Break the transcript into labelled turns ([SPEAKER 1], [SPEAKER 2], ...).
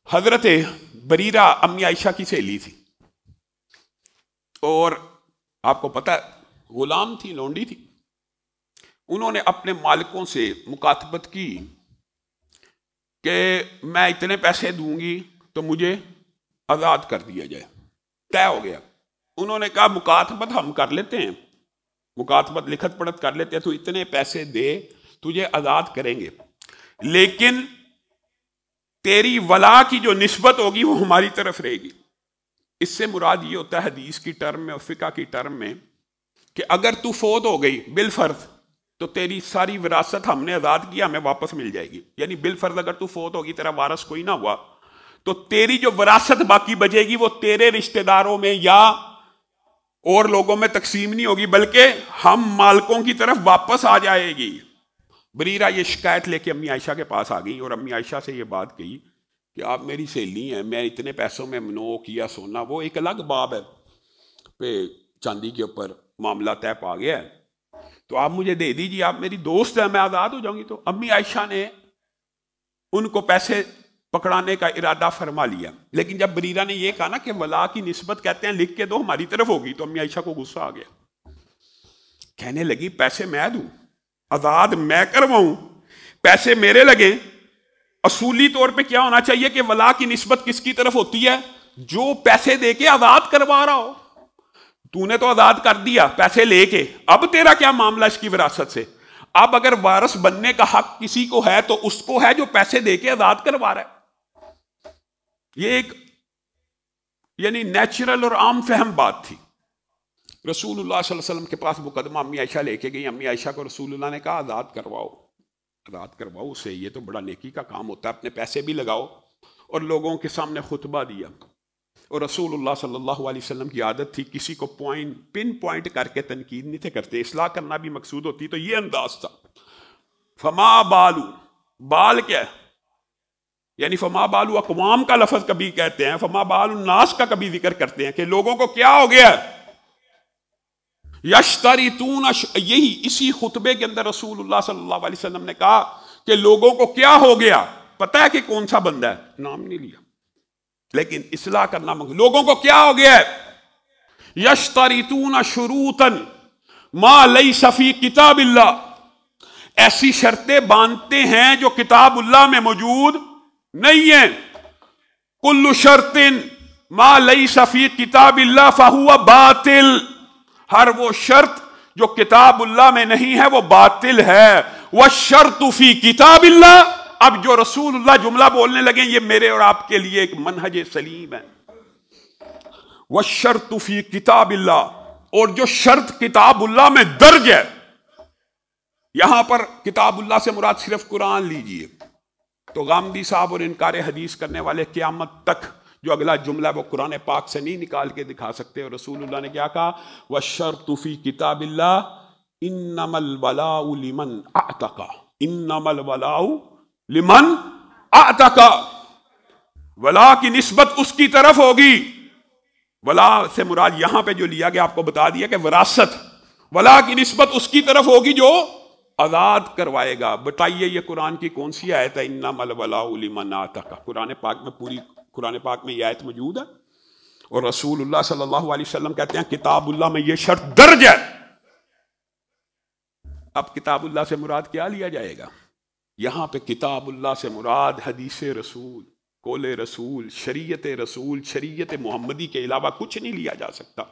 [SPEAKER 1] حضرت بریرہ امی عائشہ کی سہیلی تھی، اور آپ کو پتہ غلام تھی، لونڈی تھی. انہوں نے اپنے مالکوں سے مکاتبت کی کہ میں اتنے پیسے دوں گی تو مجھے آزاد کر دیا جائے. طے ہو گیا. انہوں نے کہا مکاتبت ہم کر لیتے ہیں، مکاتبت لکھت پڑھت کر لیتے ہیں، تو اتنے پیسے دے تجھے آزاد کریں گے، لیکن تیری ولا کی جو نسبت ہوگی وہ ہماری طرف رہے گی. اس سے مراد یہ ہوتا ہے حدیث کی ٹرم میں اور فقہ کی ٹرم میں کہ اگر تو فوت ہو گئی بالفرض تو تیری ساری وراثت ہم نے آزاد کیا، ہمیں واپس مل جائے گی. یعنی بالفرض اگر تو فوت ہوگی، تیرا وارث کوئی نہ ہوا، تو تیری جو وراثت باقی بچے گی وہ تیرے رشتہ داروں میں یا اور لوگوں میں تقسیم نہیں ہوگی، بلکہ ہم مالکوں کی طرف واپس آ جائے گی. بریرہ یہ شکایت لے کے امی عائشہ کے پاس آ گئی اور امی عائشہ سے یہ بات کہی کہ آپ میری سہیلی ہیں، میں اتنے پیسوں میں منو کیا سونا، وہ ایک الگ باب ہے، پہ چاندی کے اوپر معاملہ طے پا گیا ہے، تو آپ مجھے دے دیجیے، آپ میری دوست ہیں، میں آزاد ہو جاؤں گی. تو امی عائشہ نے ان کو پیسے پکڑانے کا ارادہ فرما لیا. لیکن جب بریرہ نے یہ کہا نا کہ ولا کی نسبت کہتے ہیں لکھ کے دو ہماری طرف ہوگی، تو امی عائشہ کو غصہ آ گیا. کہنے لگی پیسے میں دوں، آزاد میں کرواؤں، پیسے میرے لگے. اصولی طور پہ کیا ہونا چاہیے کہ ولا کی نسبت کس کی طرف ہوتی ہے؟ جو پیسے دے کے آزاد کروا رہا ہو. تو نے تو آزاد کر دیا پیسے لے کے، اب تیرا کیا معاملہ اس کی وراثت سے؟ اب اگر وارث بننے کا حق کسی کو ہے تو اس کو ہے جو پیسے دے کے آزاد کروا رہا ہے. یہ ایک یعنی نیچرل اور عام فہم بات تھی. رسول اللہ صلی اللہ علیہ وسلم کے پاس مقدمہ امی عائشہ لے کے گئی. امی عائشہ کو رسول اللہ نے کہا آزاد کرواؤ، آزاد کرواؤ اسے، یہ تو بڑا نیکی کا کام ہوتا ہے، اپنے پیسے بھی لگاؤ. اور لوگوں کے سامنے خطبہ دیا. اور رسول اللہ صلی اللہ علیہ وسلم کی عادت تھی کسی کو پن پوائنٹ کر کے تنقید نہیں تھے کرتے، اصلاح کرنا بھی مقصود ہوتی، تو یہ انداز تھا. فما بالو، بال کیا ہے؟ یعنی فما بالو اقوام کا لفظ کبھی کہتے ہیں، فما بالو الناس کا کبھی ذکر کرتے ہیں کہ لوگوں کو کیا ہو گیا. یشتریتون، یہی اسی خطبے کے اندر رسول اللہ صلی اللہ علیہ وسلم نے کہا کہ لوگوں کو کیا ہو گیا. پتہ ہے کہ کون سا بندہ ہے، نام نہیں لیا، لیکن اصلاح کرنا لوگوں کو کیا ہو گیا ہے. یشتریتون شروطا ما لیس فی کتاب اللہ، ایسی شرطیں باندھتے ہیں جو کتاب اللہ میں موجود نہیں ہیں. کل شرط ما لیس فی کتاب اللہ فہو باطل، ہر وہ شرط جو کتاب اللہ میں نہیں ہے وہ باطل ہے. والشرط فی کتاب اللہ، اب جو رسول اللہ جملہ بولنے لگے یہ میرے اور آپ کے لیے ایک منہج سلیم ہے. والشرط فی کتاب اللہ، اور جو شرط کتاب اللہ میں درج ہے. یہاں پر کتاب اللہ سے مراد صرف قرآن لیجئے تو غامدی صاحب اور انکار حدیث کرنے والے قیامت تک جو اگلا جملہ وہ قرآن پاک سے نہیں نکال کے دکھا سکتے. اور رسول اللہ نے کیا کہا؟ وَالشَّرْطُ فِي کتاب اللہ انما الولاء لمن اعتق، انما الولاء لمن اعتق، ولا کی نسبت اس کی طرف ہوگی. ولا سے مراد یہاں پہ جو لیا گیا آپ کو بتا دیا کہ وراثت، ولا کی نسبت اس کی طرف ہوگی جو آزاد کروائے گا. بتائیے یہ قرآن کی کون سی آیت ہے؟ انما الولاء لمن اعتق. قرآن پاک میں پوری قرآن پاک میں یہ آیت موجود ہے، اور رسول اللہ صلی اللہ علیہ وسلم کہتے ہیں کتاب اللہ میں یہ شرط درج ہے. اب کتاب اللہ سے مراد کیا لیا جائے گا؟ یہاں پہ کتاب اللہ سے مراد حدیث رسول، قول رسول، شریعت رسول، شریعت محمدی کے علاوہ کچھ نہیں لیا جا سکتا.